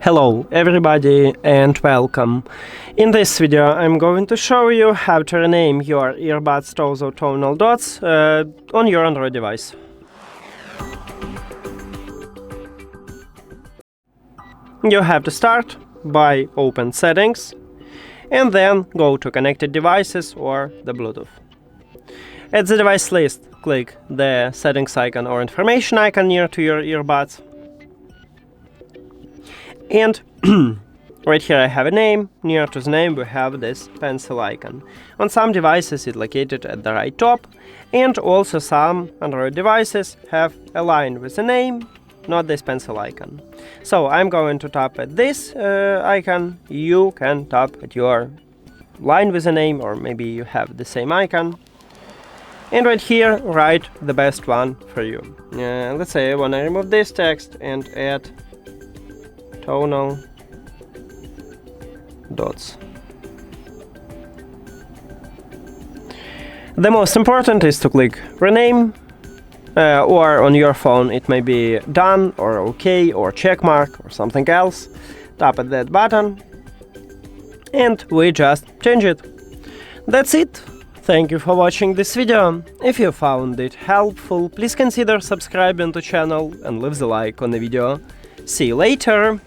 Hello everybody and welcome. In this video I'm going to show you how to rename your earbuds TOZO Tonal Dots on your Android device. You have to start by open settings and then go to connected devices or the Bluetooth. At the device list, click the settings icon or information icon near to your earbuds. And right here I have a name. Near to the name we have this pencil icon. On some devices it's located at the right top, and also some Android devices have a line with the name, not this pencil icon. So I'm going to tap at this icon. You can tap at your line with the name, or maybe you have the same icon. And right here write the best one for you. Let's say I want to remove this text and add tonal dots. The most important is to click rename, or on your phone it may be done or OK or check mark or something else. Tap at that button and we just change it. That's it. Thank you for watching this video. If you found it helpful, please consider subscribing to the channel and leave the like on the video. See you later!